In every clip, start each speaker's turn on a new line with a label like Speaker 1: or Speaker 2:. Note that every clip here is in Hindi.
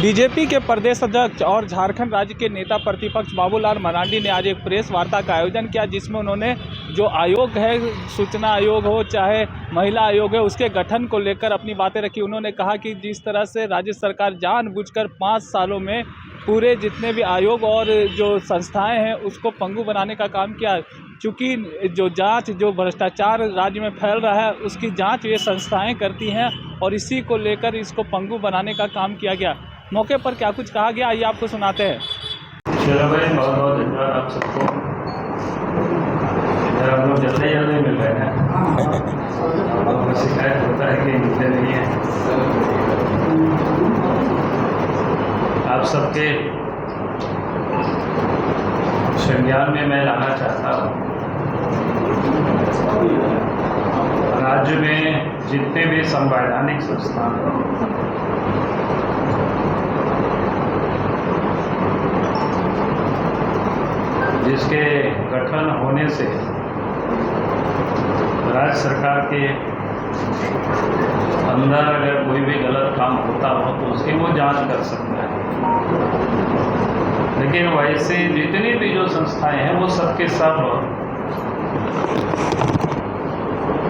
Speaker 1: बीजेपी के प्रदेश अध्यक्ष और झारखंड राज्य के नेता प्रतिपक्ष बाबूलाल मरांडी ने आज एक प्रेस वार्ता का आयोजन किया, जिसमें उन्होंने जो आयोग है, सूचना आयोग हो चाहे महिला आयोग है, उसके गठन को लेकर अपनी बातें रखी। उन्होंने कहा कि जिस तरह से राज्य सरकार जानबूझकर 5 सालों में पूरे जितने भी आयोग और जो संस्थाएं हैं उसको पंगु बनाने का काम किया, चूँकि जो जांच जो भ्रष्टाचार राज्य में फैल रहा है उसकी जांच ये संस्थाएं करती हैं और इसी को लेकर इसको पंगु बनाने का काम किया गया। मौके पर क्या कुछ कहा गया, आइए आपको सुनाते हैं।
Speaker 2: चलो भाई, बहुत बहुत धन्यवाद आप सबको। इधर हम लोग जल्दी जल्दी मिल रहे हैं। शिकायत होता है कि मिलते नहीं है। आप सबके संज्ञान में मैं लाना चाहता हूँ, राज्य में जितने भी संवैधानिक संस्थान जिसके गठन होने से राज्य सरकार के अंदर अगर कोई भी गलत काम होता हो तो उसकी वो जांच कर सकता है। लेकिन वैसे जितनी भी जो संस्थाएं हैं वो सबके सब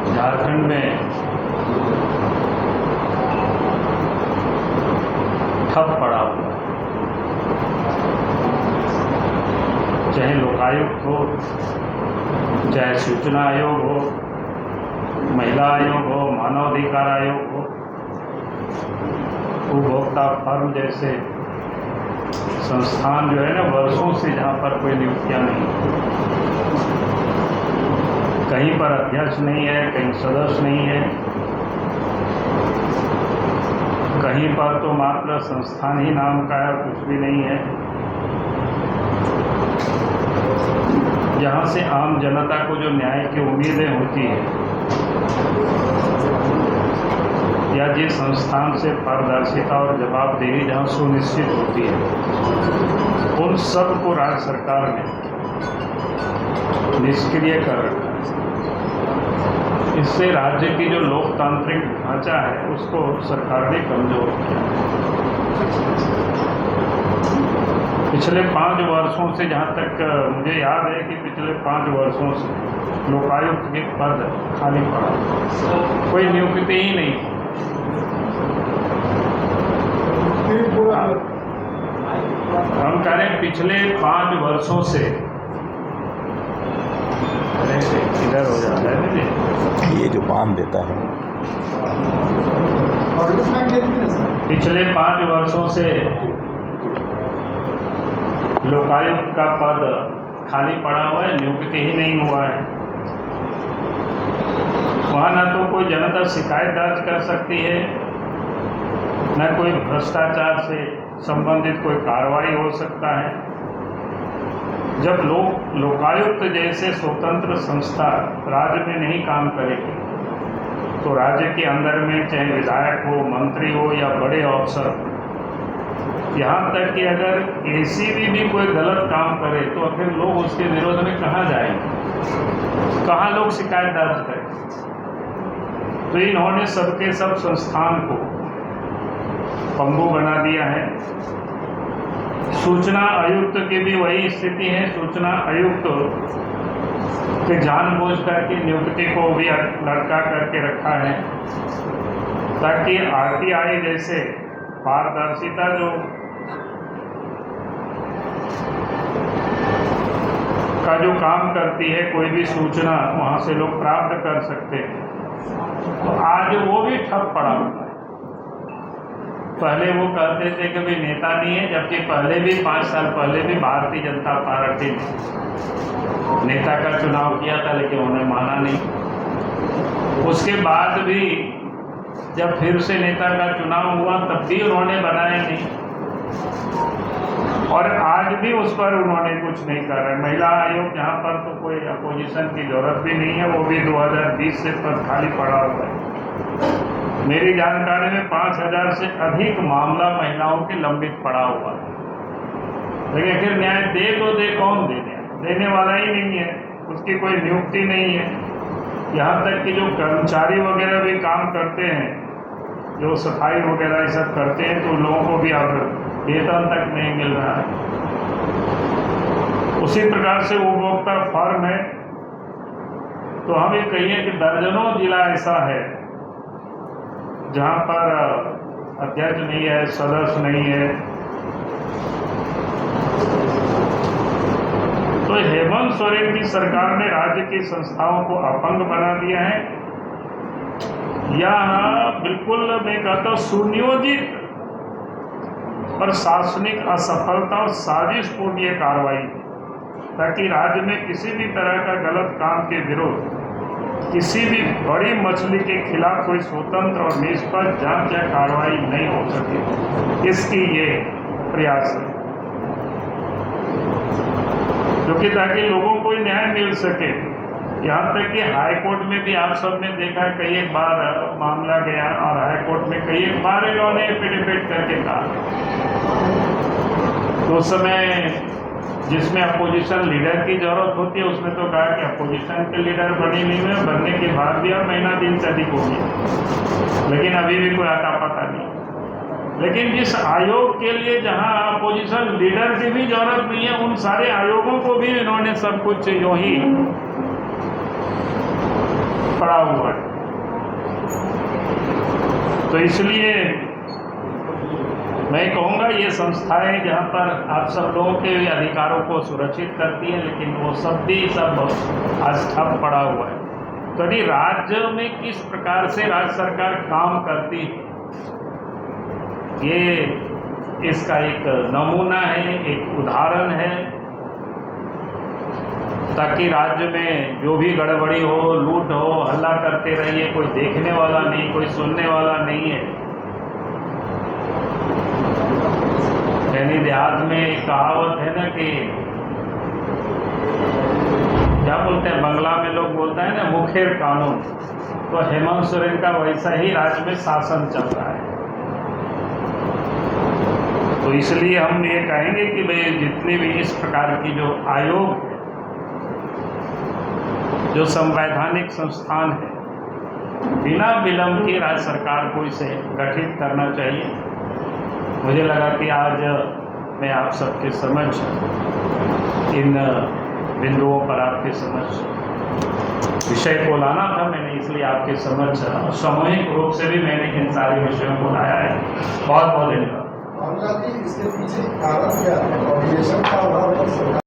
Speaker 2: झारखंड में ठप पड़ा हुआ है। चाहे लोकायुक्त हो, चाहे सूचना आयोग हो, महिला आयोग हो, मानवाधिकार आयोग हो, उपभोक्ता फर्म जैसे संस्थान जो है ना, वर्षों से जहाँ पर कोई नियुक्तियाँ नहीं, कहीं पर अध्यक्ष नहीं है, कहीं सदस्य नहीं है, कहीं पर तो मात्र संस्थान ही नाम का है, कुछ भी नहीं है। जहाँ से आम जनता को जो न्याय की उम्मीदें होती हैं या जिस संस्थान से पारदर्शिता और जवाबदेही जहाँ सुनिश्चित होती है, उन सब को राज्य सरकार ने निष्क्रिय कर रखा है। इससे राज्य की जो लोकतांत्रिक ढांचा है उसको सरकार ने कमजोर किया। पिछले 5 वर्षों से, जहाँ तक मुझे याद है कि पिछले 5 वर्षों से लोकायुक्त के पद खाली पड़ा, कोई नियुक्ति ही नहीं। हम कह रहे हैं पिछले 5 वर्षों से, इधर हो जाता है
Speaker 3: ये जो बांध देता है,
Speaker 2: पिछले 5 वर्षों से लोकायुक्त का पद खाली पड़ा हुआ है, नियुक्ति ही नहीं हुआ है। वहाँ न तो कोई जनता शिकायत दर्ज कर सकती है, न कोई भ्रष्टाचार से संबंधित कोई कार्रवाई हो सकता है। जब लोकायुक्त जैसे स्वतंत्र संस्था राज्य में नहीं काम करेगी तो राज्य के अंदर में चाहे विधायक हो, मंत्री हो या बड़े अफसर, यहाँ तक कि अगर एसीबी भी कोई गलत काम करे तो आखिर लोग उसके विरोध में कहाँ जाएंगे, कहाँ लोग शिकायत दर्ज करें। तो इन्होंने सबके सब संस्थान को पंगु बना दिया है। सूचना आयुक्त की भी वही स्थिति है। सूचना आयुक्त के जानबूझ करके नियुक्ति को भी लटका करके रखा है ताकि आरटीआई जैसे पारदर्शिता जो का जो काम करती है, कोई भी सूचना वहाँ से लोग प्राप्त कर सकते हैं, तो आज वो भी ठप पड़ा हुआ है। पहले वो कहते थे कि भाई नेता नहीं है, जबकि पहले भी 5 साल पहले भी भारतीय जनता पार्टी ने नेता का चुनाव किया था, लेकिन उन्हें माना नहीं। उसके बाद भी जब फिर से नेता का चुनाव हुआ तब भी उन्होंने बनाया नहीं, और आज भी उस पर उन्होंने कुछ नहीं कर रहे। महिला आयोग, जहाँ पर तो कोई अपोजिशन की जरूरत भी नहीं है, वो भी 2020 से पद खाली पड़ा हुआ है। मेरी जानकारी में 5000 से अधिक मामला महिलाओं के लंबित पड़ा हुआ है। लेकिन फिर न्याय दे तो दे कौन, देने वाला ही नहीं है, उसकी कोई नियुक्ति नहीं है। यहाँ तक कि जो कर्मचारी वगैरह भी काम करते हैं जो सफाई वगैरह ये सब करते हैं, तो उन लोगों को भी अब वेतन तक नहीं मिल रहा है। उसी प्रकार से उपभोक्ता फर्म है, तो हम ये कहिए कि दर्जनों जिला ऐसा है जहाँ पर अध्यक्ष नहीं है, सदस्य नहीं है। तो हेमंत सोरेन की सरकार ने राज्य की संस्थाओं को अपंग बना दिया है, या बिल्कुल मैं कहता हूँ सुनियोजित प्रशासनिक असफलता और साजिशपूर्ण ये कार्रवाई, ताकि राज्य में किसी भी तरह का गलत काम के विरुद्ध किसी भी बड़ी मछली के खिलाफ कोई स्वतंत्र और निष्पक्ष जांच या कार्रवाई नहीं हो सके, इसकी ये प्रयास है, क्योंकि ताकि लोगों को न्याय मिल सके। यहाँ तक कि हाई कोर्ट में भी आप सबने देखा कई एक बार मामला गया, और हाई कोर्ट में कई एक बार इन्होंने एफिडेविट करके कहा, तो उस समय जिसमें अपोजिशन लीडर की जरूरत होती है उसमें तो कहा कि अपोजिशन के लीडर बने नहीं हुए, बनने के बाद भी अब महीना दिन से अधिक हो गया, लेकिन अभी भी कोई आता पता नहीं। लेकिन जिस आयोग के लिए जहां अपोजिशन लीडर की भी जरूरत नहीं है, उन सारे आयोगों को भी इन्होंने सब कुछ जो ही पड़ा हुआ है। तो इसलिए मैं कहूँगा ये संस्थाएं जहाँ पर आप सब लोगों के अधिकारों को सुरक्षित करती हैं, लेकिन वो सब भी सब आज ठप पड़ा हुआ है। तो यदि राज्य में किस प्रकार से राज्य सरकार काम करती है, ये इसका एक नमूना है, एक उदाहरण है, ताकि राज्य में जो भी गड़बड़ी हो, लूट हो, हल्ला करते रहिए, कोई देखने वाला नहीं, कोई सुनने वाला नहीं है। यानी देहात में एक कहावत है ना कि क्या बोलते हैं, बंगला में लोग बोलते हैं ना, मुखेर कानून। तो हेमंत सोरेन का वैसा ही राज्य में शासन चल रहा है। तो इसलिए हम ये कहेंगे कि भाई जितने भी इस प्रकार की जो आयोग है, जो संवैधानिक संस्थान है, बिना विलंब की राज्य सरकार को इसे गठित करना चाहिए। मुझे लगा कि आज मैं आप सबके समझ इन बिंदुओं पर आपके समझ विषय को लाना था मैंने, इसलिए आपके समझ सामूहिक रूप से भी मैंने इन सारे विषयों को लाया है। बहुत बहुत धन्यवाद।
Speaker 3: इसके पीछे कारण क्या है?